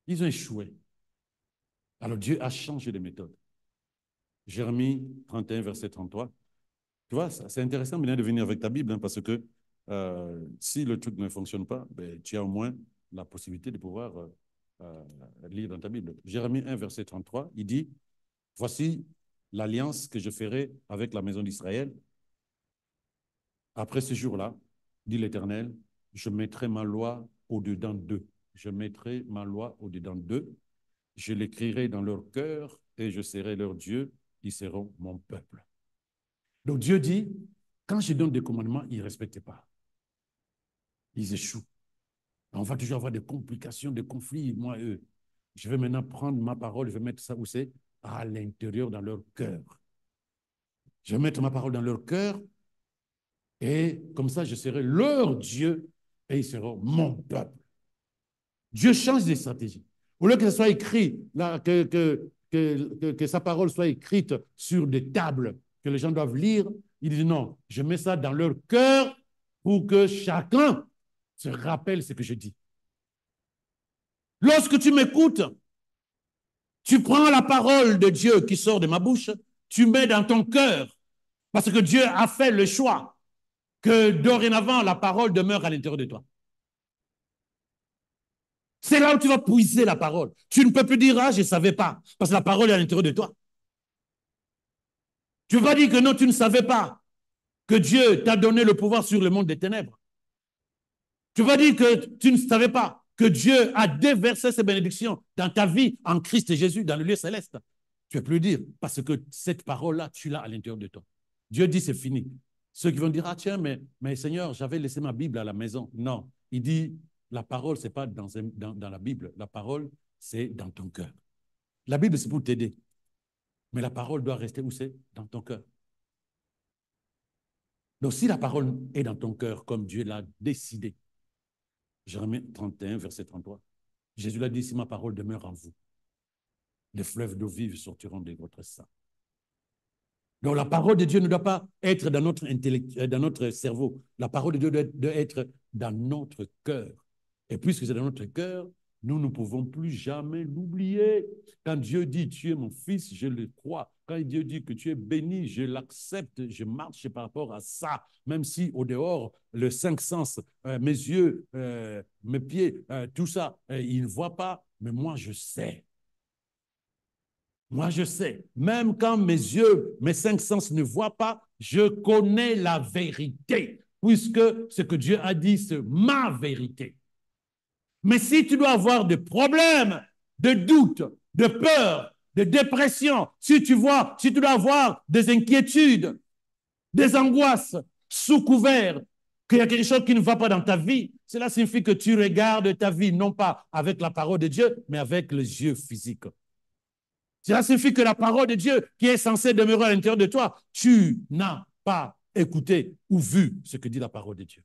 Ils ont échoué. Alors Dieu a changé de méthode. Jérémie 31, verset 33. Tu vois, c'est intéressant maintenant de venir avec ta Bible, hein, parce que si le truc ne fonctionne pas, ben, tu as au moins la possibilité de pouvoir lire dans ta Bible. Jérémie 1, verset 33, il dit, « Voici l'alliance que je ferai avec la maison d'Israël. Après ce jour-là, dit l'Éternel, je mettrai ma loi au-dedans d'eux. Je mettrai ma loi au-dedans d'eux. Je l'écrirai dans leur cœur et je serai leur Dieu. Ils seront mon peuple. » Donc Dieu dit, quand je donne des commandements, ils ne respectent pas. Ils échouent. On va toujours avoir des complications, des conflits, moi, eux. Je vais maintenant prendre ma parole, je vais mettre ça où c'est? À l'intérieur, dans leur cœur. Je vais mettre ma parole dans leur cœur et comme ça, je serai leur Dieu et ils seront mon peuple. Dieu change de stratégie. Au lieu que ça soit écrit, là, que sa parole soit écrite sur des tables que les gens doivent lire, il dit non, je mets ça dans leur cœur pour que chacun se rappelle ce que je dis. Lorsque tu m'écoutes, tu prends la parole de Dieu qui sort de ma bouche, tu mets dans ton cœur, parce que Dieu a fait le choix que dorénavant, la parole demeure à l'intérieur de toi. C'est là où tu vas puiser la parole. Tu ne peux plus dire, ah, je ne savais pas, parce que la parole est à l'intérieur de toi. Tu ne peux pas dire que non, tu ne savais pas que Dieu t'a donné le pouvoir sur le monde des ténèbres. Tu vas dire que tu ne savais pas que Dieu a déversé ses bénédictions dans ta vie en Christ Jésus, dans le lieu céleste. Tu ne peux plus dire, parce que cette parole-là, tu l'as à l'intérieur de toi. Dieu dit, c'est fini. Ceux qui vont dire, ah tiens, mais Seigneur, j'avais laissé ma Bible à la maison. Non, il dit, la parole, ce n'est pas dans la Bible. La parole, c'est dans ton cœur. La Bible, c'est pour t'aider. Mais la parole doit rester où c'est? Dans ton cœur. Donc, si la parole est dans ton cœur, comme Dieu l'a décidé, Jérémie 31, verset 33, Jésus l'a dit, si ma parole demeure en vous, les fleuves d'eau vive sortiront de votre sein. Donc, la parole de Dieu ne doit pas être dans notre cerveau. La parole de Dieu doit être dans notre cœur. Et puisque c'est dans notre cœur, nous ne pouvons plus jamais l'oublier. Quand Dieu dit, tu es mon fils, je le crois. Quand Dieu dit que tu es béni, je l'accepte, je marche par rapport à ça. Même si au dehors, le cinq sens, mes yeux, mes pieds, tout ça, ils ne voient pas, mais moi je sais. Moi je sais. Même quand mes yeux, mes cinq sens ne voient pas, je connais la vérité. Puisque ce que Dieu a dit, c'est ma vérité. Mais si tu dois avoir des problèmes, de doutes, de peur, de dépression, si tu dois avoir des inquiétudes, des angoisses sous couvert qu'il y a quelque chose qui ne va pas dans ta vie, cela signifie que tu regardes ta vie non pas avec la parole de Dieu, mais avec les yeux physiques. Cela signifie que la parole de Dieu qui est censée demeurer à l'intérieur de toi, tu n'as pas écouté ou vu ce que dit la parole de Dieu.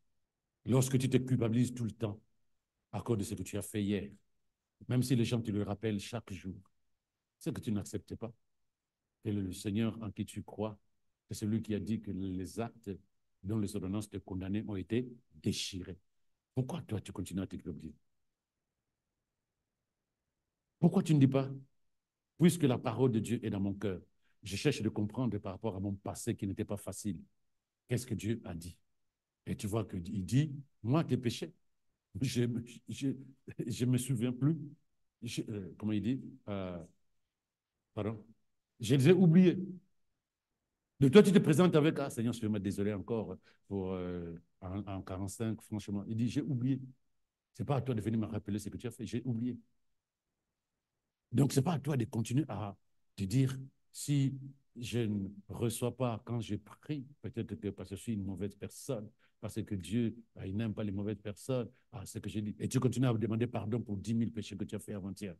Lorsque tu te culpabilises tout le temps à cause de ce que tu as fait hier, même si les gens te le rappellent chaque jour, c'est que tu n'acceptes pas. Et le Seigneur en qui tu crois, c'est celui qui a dit que les actes dont les ordonnances te condamnaient ont été déchirés. Pourquoi toi, tu continues à te culpabiliser? Pourquoi tu ne dis pas, puisque la parole de Dieu est dans mon cœur, je cherche de comprendre par rapport à mon passé qui n'était pas facile. Qu'est-ce que Dieu a dit? Et tu vois qu'il dit, moi, tes péchés, je ne me souviens plus. Comment il dit? Pardon. Je les ai oubliés. De toi, tu te présentes avec, ah Seigneur, je suis désolé encore pour en 45, franchement. Il dit, j'ai oublié. Ce n'est pas à toi de venir me rappeler ce que tu as fait, j'ai oublié. Donc, ce n'est pas à toi de continuer à te dire, si je ne reçois pas quand je prie, peut-être que parce que je suis une mauvaise personne, parce que Dieu, il n'aime pas les mauvaises personnes, ce que j'ai dit. Et tu continues à me demander pardon pour 10 000 péchés que tu as fait avant-hier.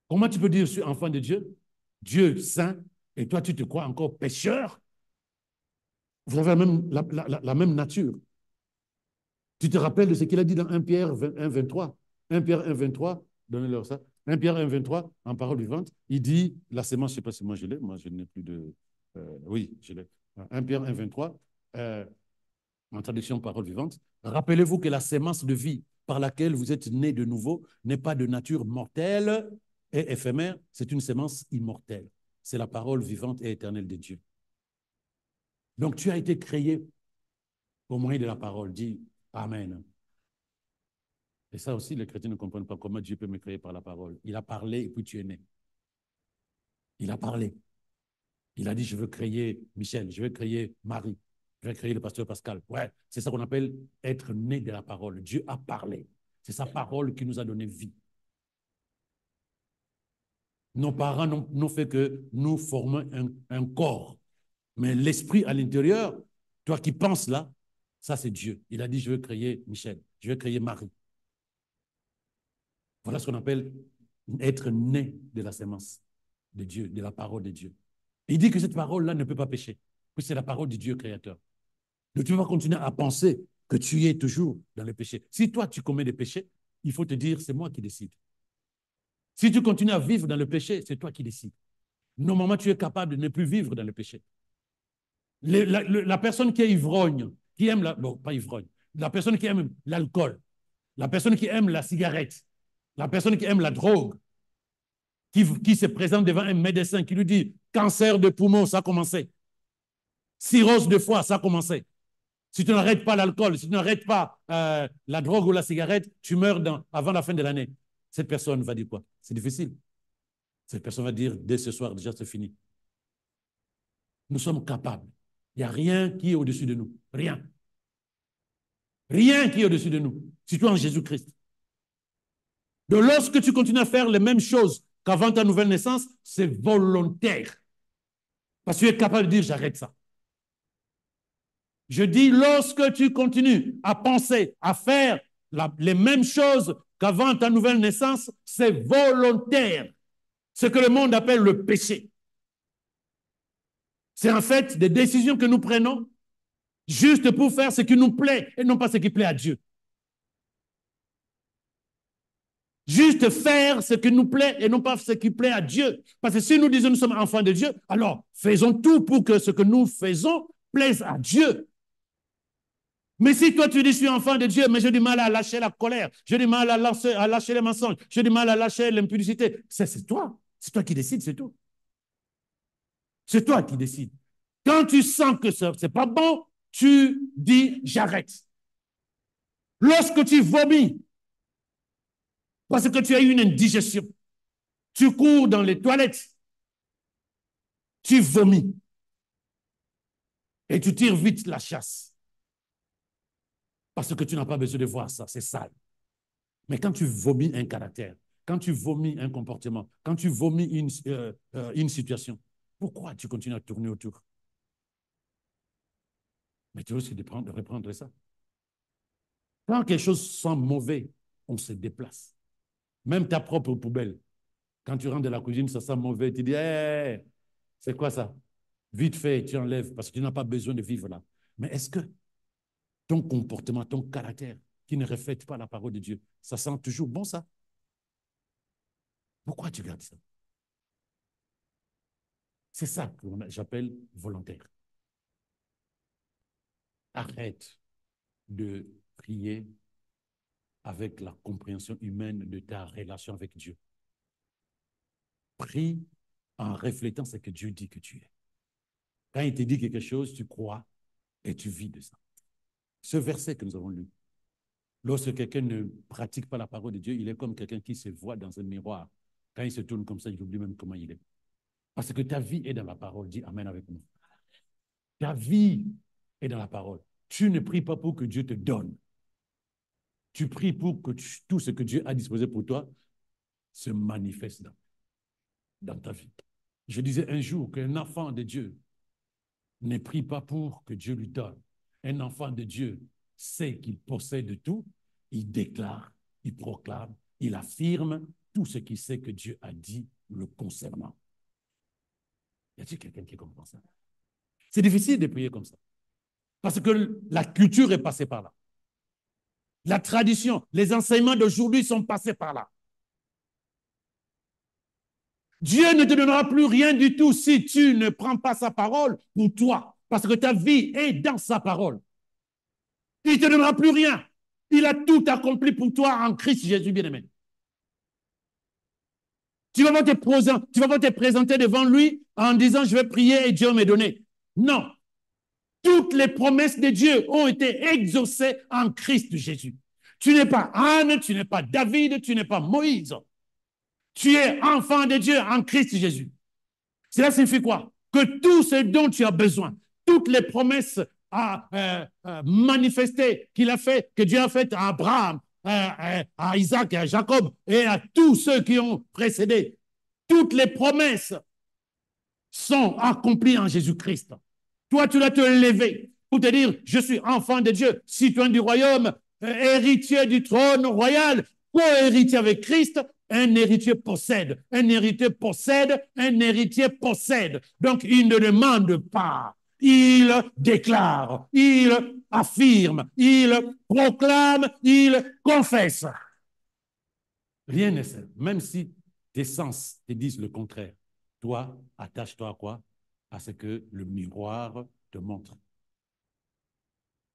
Comment tu peux dire, je suis enfant de Dieu, Dieu saint, et toi, tu te crois encore pécheur? Vous avez la même nature. Tu te rappelles de ce qu'il a dit dans 1 Pierre 1, 23? 1 Pierre 1, 23, donnez-leur ça. 1 Pierre 1, 23, en parole vivante, il dit, la sémence, je ne sais pas si moi je l'ai, moi je n'ai plus de... oui, je l'ai. 1 Pierre 1, 23, en traduction parole vivante, rappelez-vous que la sémence de vie par laquelle vous êtes nés de nouveau n'est pas de nature mortelle et éphémère, c'est une sémence immortelle. C'est la parole vivante et éternelle de Dieu. Donc tu as été créé au moyen de la parole. Dis Amen. Et ça aussi, les chrétiens ne comprennent pas comment Dieu peut me créer par la parole. Il a parlé et puis tu es né. Il a parlé. Il a dit, je veux créer Michel, je veux créer Marie, je veux créer le pasteur Pascal. Ouais, c'est ça qu'on appelle être né de la parole. Dieu a parlé. C'est sa parole qui nous a donné vie. Nos parents n'ont fait que nous former un corps. Mais l'esprit à l'intérieur, toi qui penses là, ça c'est Dieu. Il a dit, je veux créer Michel, je veux créer Marie. Voilà ce qu'on appelle être né de la sémence de Dieu, de la parole de Dieu. Il dit que cette parole-là ne peut pas pécher, que c'est la parole du Dieu créateur. Donc tu ne vas pas continuer à penser que tu es toujours dans le péché. Si toi tu commets des péchés, il faut te dire, c'est moi qui décide. Si tu continues à vivre dans le péché, c'est toi qui décides. Normalement, tu es capable de ne plus vivre dans le péché. La personne qui est ivrogne, qui aime bon, pas ivrogne, la personne qui aime l'alcool, la personne qui aime la cigarette, la personne qui aime la drogue, qui se présente devant un médecin qui lui dit cancer de poumon, ça a commencé. Cirrhose de foie, ça a commencé. Si tu n'arrêtes pas l'alcool, si tu n'arrêtes pas la drogue ou la cigarette, tu meurs avant la fin de l'année. Cette personne va dire quoi? C'est difficile. Cette personne va dire dès ce soir, déjà c'est fini. Nous sommes capables. Il n'y a rien qui est au-dessus de nous. Rien. Rien qui est au-dessus de nous. Surtout en Jésus-Christ. Donc lorsque tu continues à faire les mêmes choses qu'avant ta nouvelle naissance, c'est volontaire. Parce que tu es capable de dire j'arrête ça. Je dis lorsque tu continues à penser, à faire les mêmes choses qu'avant ta nouvelle naissance, c'est volontaire. Ce que le monde appelle le péché. C'est en fait des décisions que nous prenons juste pour faire ce qui nous plaît et non pas ce qui plaît à Dieu. Juste faire ce qui nous plaît et non pas ce qui plaît à Dieu. Parce que si nous disons que nous sommes enfants de Dieu, alors faisons tout pour que ce que nous faisons plaise à Dieu. Mais si toi tu dis je suis enfant de Dieu, mais j'ai du mal à lâcher la colère, j'ai du mal à lâcher les mensonges, j'ai du mal à lâcher l'impudicité, c'est toi. C'est toi qui décides, c'est tout. C'est toi qui décides. Quand tu sens que ce n'est pas bon, tu dis j'arrête. Lorsque tu vomis, parce que tu as eu une indigestion, tu cours dans les toilettes, tu vomis et tu tires vite la chasse. Parce que tu n'as pas besoin de voir ça, c'est sale. Mais quand tu vomis un caractère, quand tu vomis un comportement, quand tu vomis une situation, Pourquoi tu continues à tourner autour? Mais tu risques de reprendre ça. Quand quelque chose sent mauvais, on se déplace. Même ta propre poubelle. Quand tu rentres de la cuisine, ça sent mauvais. Tu dis, hey, c'est quoi ça? Vite fait, tu enlèves parce que tu n'as pas besoin de vivre là. Mais est-ce que ton comportement, ton caractère, qui ne reflète pas la parole de Dieu, ça sent toujours bon ça? Pourquoi tu gardes ça? C'est ça que j'appelle volontaire. Arrête de prier avec la compréhension humaine de ta relation avec Dieu. Prie en reflétant ce que Dieu dit que tu es. Quand il te dit quelque chose, tu crois et tu vis de ça. Ce verset que nous avons lu, lorsque quelqu'un ne pratique pas la parole de Dieu, il est comme quelqu'un qui se voit dans un miroir. Quand il se tourne comme ça, il oublie même comment il est. Parce que ta vie est dans la parole. Dis Amen avec moi. Ta vie est dans la parole. Tu ne pries pas pour que Dieu te donne. Tu pries pour que tout ce que Dieu a disposé pour toi se manifeste dans ta vie. Je disais un jour qu'un enfant de Dieu ne prie pas pour que Dieu lui donne. Un enfant de Dieu sait qu'il possède tout, il déclare, il proclame, il affirme tout ce qu'il sait que Dieu a dit le concernant. Y a-t-il quelqu'un qui comprend ça? C'est difficile de prier comme ça. Parce que la culture est passée par là. La tradition, les enseignements d'aujourd'hui sont passés par là. Dieu ne te donnera plus rien du tout si tu ne prends pas sa parole pour toi. Parce que ta vie est dans sa parole. Il ne te donnera plus rien. Il a tout accompli pour toi en Christ Jésus bien-aimé. Tu vas pas te présenter devant lui en disant je vais prier et Dieu va me donner. Non. Toutes les promesses de Dieu ont été exaucées en Christ Jésus. Tu n'es pas Anne, tu n'es pas David, tu n'es pas Moïse. Tu es enfant de Dieu en Christ Jésus. Cela signifie quoi? Que tout ce dont tu as besoin, toutes les promesses manifestées qu'il a fait, que Dieu a faites à Abraham, à Isaac et à Jacob et à tous ceux qui ont précédé, toutes les promesses sont accomplies en Jésus-Christ. Toi, tu dois te lever pour te dire, je suis enfant de Dieu, citoyen du royaume, héritier du trône royal, co-héritier avec Christ. Un héritier possède, un héritier possède, un héritier possède. Donc, il ne demande pas, il déclare, il affirme, il proclame, il confesse. Rien n'est seul. Même si tes sens te disent le contraire, toi, attache-toi à quoi? À ce que le miroir te montre.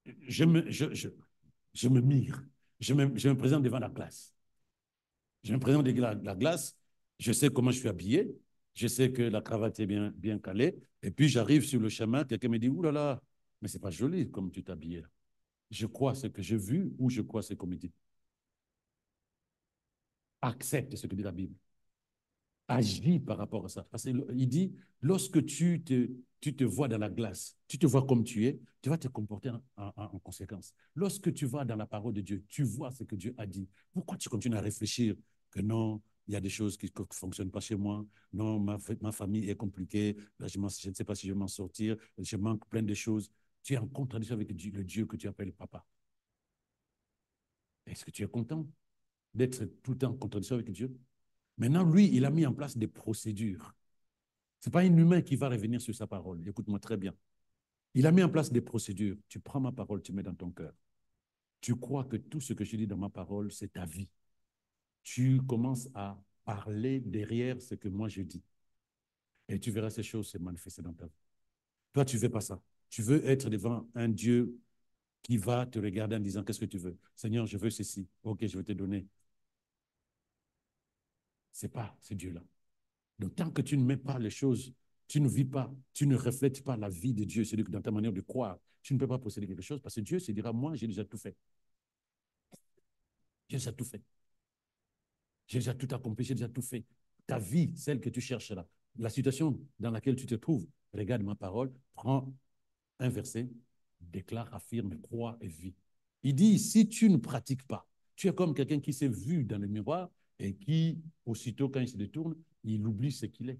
Je me mire. Je me présente devant la classe. Je me présente devant la glace. Je sais comment je suis habillé. Je sais que la cravate est bien calée. Et puis, j'arrive sur le chemin. Quelqu'un me dit, ouh là là, mais c'est pas joli comme tu t'habillais là. Je crois ce que j'ai vu ou je crois ce qu'on me dit. Accepte ce que dit la Bible. Agis par rapport à ça. Parce qu'il dit, lorsque tu te vois dans la glace, tu te vois comme tu es, tu vas te comporter en conséquence. Lorsque tu vas dans la parole de Dieu, tu vois ce que Dieu a dit. Pourquoi tu continues à réfléchir que non, il y a des choses qui ne fonctionnent pas chez moi, non, ma famille est compliquée, là, je ne sais pas si je vais m'en sortir, je manque plein de choses. Tu es en contradiction avec le Dieu que tu appelles papa. Est-ce que tu es content d'être tout le temps en contradiction avec Dieu? Maintenant, lui, il a mis en place des procédures. Ce n'est pas un humain qui va revenir sur sa parole. Écoute-moi très bien. Il a mis en place des procédures. Tu prends ma parole, tu mets dans ton cœur. Tu crois que tout ce que je dis dans ma parole, c'est ta vie. Tu commences à parler derrière ce que moi je dis. Et tu verras ces choses se manifester dans ta vie. Toi, tu ne veux pas ça. Tu veux être devant un Dieu qui va te regarder en disant, qu'est-ce que tu veux? Seigneur, je veux ceci. Ok, je vais te donner. Ce n'est pas ce Dieu-là. Donc, tant que tu ne mets pas les choses, tu ne vis pas, tu ne reflètes pas la vie de Dieu, c'est-à-dire que dans ta manière de croire, tu ne peux pas posséder quelque chose parce que Dieu se dira, moi, j'ai déjà tout fait. J'ai déjà tout fait. J'ai déjà tout accompli, j'ai déjà tout fait. Ta vie, celle que tu cherches là, la situation dans laquelle tu te trouves, regarde ma parole, prends un verset, déclare, affirme, crois et vis. Il dit, si tu ne pratiques pas, tu es comme quelqu'un qui s'est vu dans le miroir et qui, aussitôt quand il se détourne, il oublie ce qu'il est.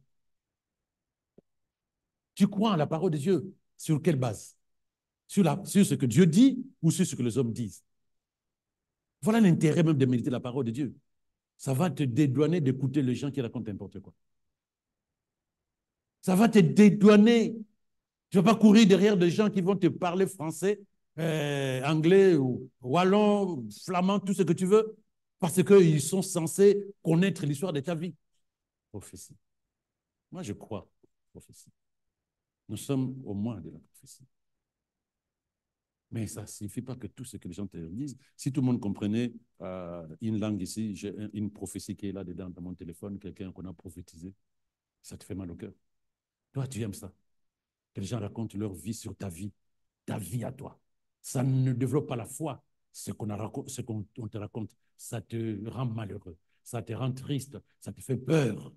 Tu crois en la parole de Dieu. Sur quelle base? Sur ce que Dieu dit ou sur ce que les hommes disent? Voilà l'intérêt même de méditer la parole de Dieu. Ça va te dédouaner d'écouter les gens qui racontent n'importe quoi. Ça va te dédouaner. Tu ne vas pas courir derrière des gens qui vont te parler français, anglais, ou wallon, flamand, tout ce que tu veux, parce qu'ils sont censés connaître l'histoire de ta vie. Prophétie. Moi, je crois prophétie. Nous sommes au moins de la prophétie. Mais ça ne signifie pas que tout ce que les gens te disent, si tout le monde comprenait une langue ici, j'ai une prophétie qui est là-dedans dans mon téléphone, quelqu'un qu'on a prophétisé, ça te fait mal au cœur. Toi, tu aimes ça. Que les gens racontent leur vie sur ta vie à toi. Ça ne développe pas la foi. Ce qu'on te raconte, ça te rend malheureux, ça te rend triste, ça te fait peur.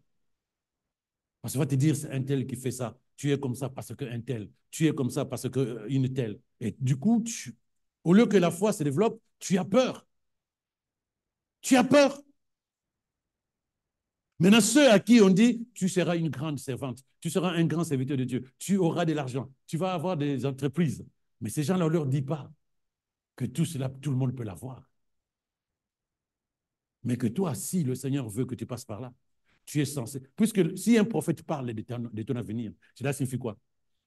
Parce qu'on va te dire, c'est un tel qui fait ça. Tu es comme ça parce qu'un tel. Tu es comme ça parce qu'une telle. Et du coup, au lieu que la foi se développe, tu as peur. Tu as peur. Maintenant, ceux à qui on dit, tu seras une grande servante, tu seras un grand serviteur de Dieu, tu auras de l'argent, tu vas avoir des entreprises. Mais ces gens-là, on ne leur dit pas que tout cela, tout le monde peut l'avoir. Mais que toi, si le Seigneur veut que tu passes par là, tu es censé. Puisque si un prophète parle de ton avenir, cela signifie quoi?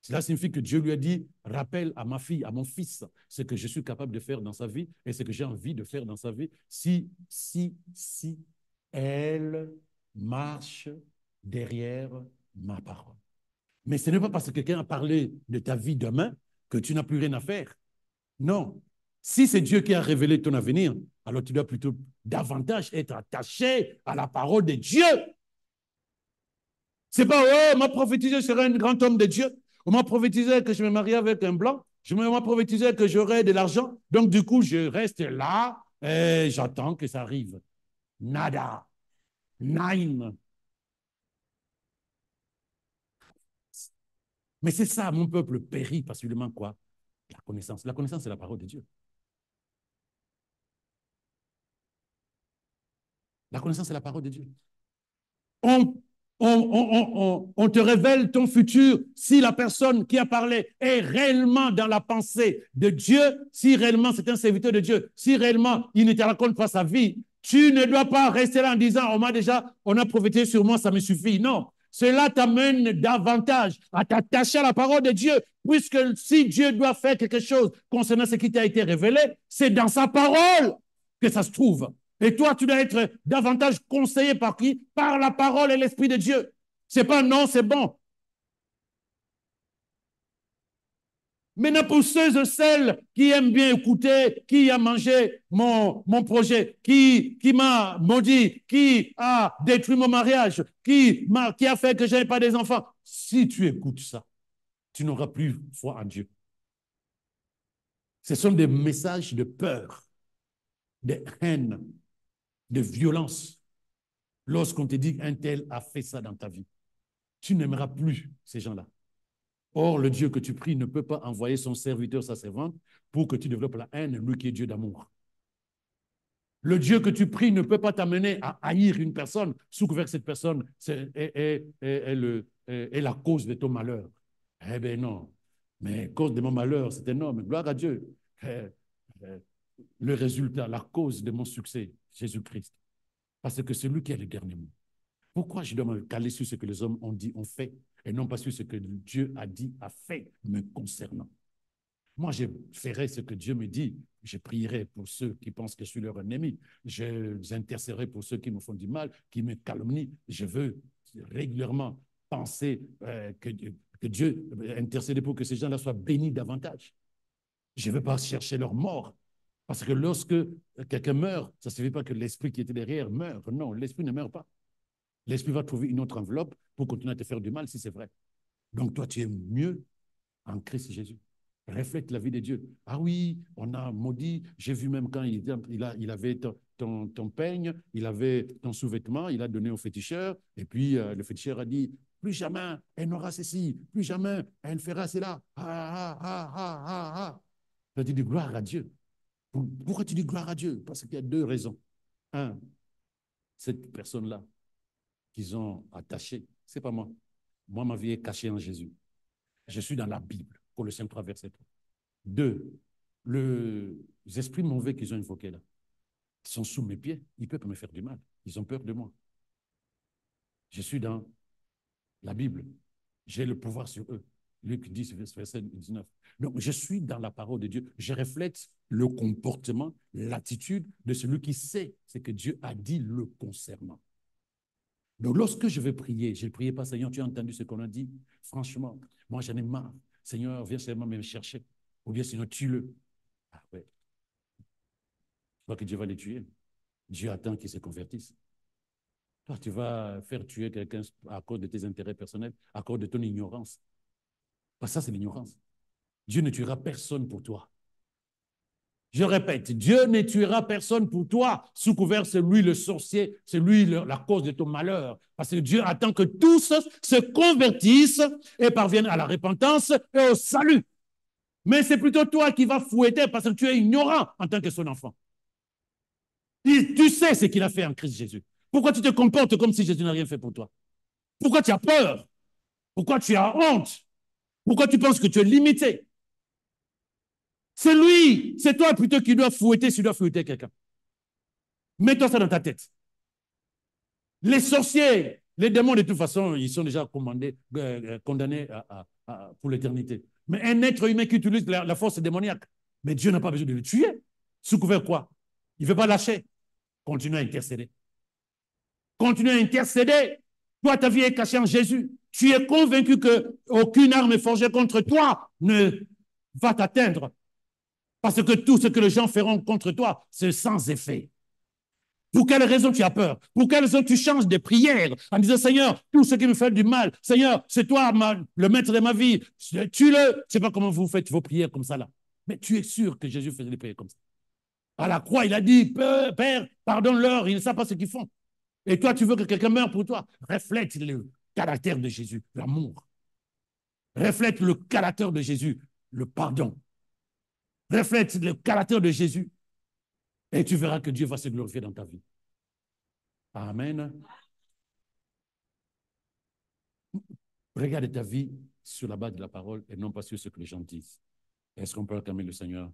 Cela signifie que Dieu lui a dit, rappelle à ma fille, à mon fils, ce que je suis capable de faire dans sa vie et ce que j'ai envie de faire dans sa vie si elle marche derrière ma parole. Mais ce n'est pas parce que quelqu'un a parlé de ta vie demain que tu n'as plus rien à faire. Non. Si c'est Dieu qui a révélé ton avenir, alors tu dois plutôt davantage être attaché à la parole de Dieu. C'est pas, oh, on m'a prophétisé, je serai un grand homme de Dieu. On m'a prophétisé que je me marie avec un blanc. On m'a prophétisé que j'aurai de l'argent. Donc, du coup, je reste là et j'attends que ça arrive. Nada. Nine. Mais c'est ça, mon peuple périt parce qu'il manque quoi? La connaissance. La connaissance, c'est la parole de Dieu. La connaissance, c'est la parole de Dieu. On, on te révèle ton futur si la personne qui a parlé est réellement dans la pensée de Dieu, si réellement c'est un serviteur de Dieu, si réellement il ne te raconte pas sa vie. Tu ne dois pas rester là en disant, on a prophétisé sur moi, ça me suffit. Non, cela t'amène davantage à t'attacher à la parole de Dieu, puisque si Dieu doit faire quelque chose concernant ce qui t'a été révélé, c'est dans sa parole que ça se trouve. Et toi, tu dois être davantage conseillé par qui? Par la parole et l'Esprit de Dieu. C'est pas non, c'est bon. Maintenant, pour ceux et celles qui aiment bien écouter, qui a mangé mon projet, qui m'a maudit, qui a détruit mon mariage, qui a fait que je n'ai pas des enfants, si tu écoutes ça, tu n'auras plus foi en Dieu. Ce sont des messages de peur, de haine, de violence. Lorsqu'on te dit qu'un tel a fait ça dans ta vie, tu n'aimeras plus ces gens-là. Or, le Dieu que tu pries ne peut pas envoyer son serviteur, sa servante, pour que tu développes la haine, lui qui est Dieu d'amour. Le Dieu que tu pries ne peut pas t'amener à haïr une personne sous couvert que cette personne est la cause de ton malheur. Eh bien non. Mais cause de mon malheur, c'est énorme. Gloire à Dieu. Le résultat, la cause de mon succès, Jésus-Christ. Parce que c'est lui qui a le dernier mot. Pourquoi je dois me caler sur ce que les hommes ont dit, ont fait, et non pas sur ce que Dieu a dit, a fait me concernant? Moi, je ferai ce que Dieu me dit. Je prierai pour ceux qui pensent que je suis leur ennemi. J'intercéderai pour ceux qui me font du mal, qui me calomnient. Je veux régulièrement penser que Dieu intercéder pour que ces gens-là soient bénis davantage. Je ne veux pas chercher leur mort. Parce que lorsque quelqu'un meurt, ça ne signifie pas que l'esprit qui était derrière meurt. Non, l'esprit ne meurt pas. L'esprit va trouver une autre enveloppe pour continuer à te faire du mal si c'est vrai. Donc toi, tu es mieux en Christ Jésus. Reflète la vie de Dieu. Ah oui, on a maudit. J'ai vu même quand il avait ton peigne, il avait ton sous-vêtement, il a donné au féticheur. Et puis le féticheur a dit, plus jamais elle n'aura ceci, plus jamais elle fera cela. Ah, ah, ah, ah, ah, ah. Tu as dit gloire à Dieu. Pourquoi tu dis gloire à Dieu? Parce qu'il y a deux raisons. Un, cette personne-là qu'ils ont attaché, c'est pas moi. Moi, ma vie est cachée en Jésus. Je suis dans la Bible. Colossiens 3, verset 3. 2. Les esprits mauvais qu'ils ont invoqués là, ils sont sous mes pieds. Ils peuvent me faire du mal. Ils ont peur de moi. Je suis dans la Bible. J'ai le pouvoir sur eux. Luc 10, verset 19. Donc, je suis dans la parole de Dieu. Je reflète le comportement, l'attitude de celui qui sait ce que Dieu a dit le concernant. Donc, lorsque je vais prier, je ne prie pas, Seigneur, tu as entendu ce qu'on a dit? Franchement, moi, j'en ai marre. Seigneur, viens seulement me chercher. Ou bien, sinon, tue-le. Ah ouais. Je crois que Dieu va les tuer. Dieu attend qu'ils se convertissent. Toi, tu vas faire tuer quelqu'un à cause de tes intérêts personnels, à cause de ton ignorance. Parce que ça, c'est l'ignorance. Dieu ne tuera personne pour toi. Je répète, Dieu ne tuera personne pour toi, sous couvert, c'est lui le sorcier, c'est lui la cause de ton malheur. Parce que Dieu attend que tous se convertissent et parviennent à la repentance et au salut. Mais c'est plutôt toi qui vas fouetter parce que tu es ignorant en tant que son enfant. Tu sais ce qu'il a fait en Christ Jésus. Pourquoi tu te comportes comme si Jésus n'a rien fait pour toi? Pourquoi tu as peur? Pourquoi tu as honte? Pourquoi tu penses que tu es limité? C'est lui, c'est toi plutôt qui dois fouetter si tu dois fouetter quelqu'un. Mets-toi ça dans ta tête. Les sorciers, les démons, de toute façon, ils sont déjà condamnés pour l'éternité. Mais un être humain qui utilise la force démoniaque, mais Dieu n'a pas besoin de le tuer. Sous couvert quoi? Il ne veut pas lâcher. Continue à intercéder. Continue à intercéder. Toi, ta vie est cachée en Jésus. Tu es convaincu qu'aucune arme forgée contre toi ne va t'atteindre. Parce que tout ce que les gens feront contre toi, c'est sans effet. Pour quelle raison tu as peur? Pour quelle raison tu changes de prière en disant, Seigneur, tout ce qui me fait du mal, Seigneur, c'est toi le maître de ma vie, tue-le. Je ne sais pas comment vous faites vos prières comme ça là. Mais tu es sûr que Jésus faisait des prières comme ça. À la croix, il a dit, Père, pardonne-leur, ils ne savent pas ce qu'ils font. Et toi, tu veux que quelqu'un meure pour toi. Reflète le caractère de Jésus, l'amour. Reflète le caractère de Jésus, le pardon. Reflète le caractère de Jésus. Et tu verras que Dieu va se glorifier dans ta vie. Amen. Regarde ta vie sur la base de la parole et non pas sur ce que les gens disent. Est-ce qu'on peut acclamer le Seigneur?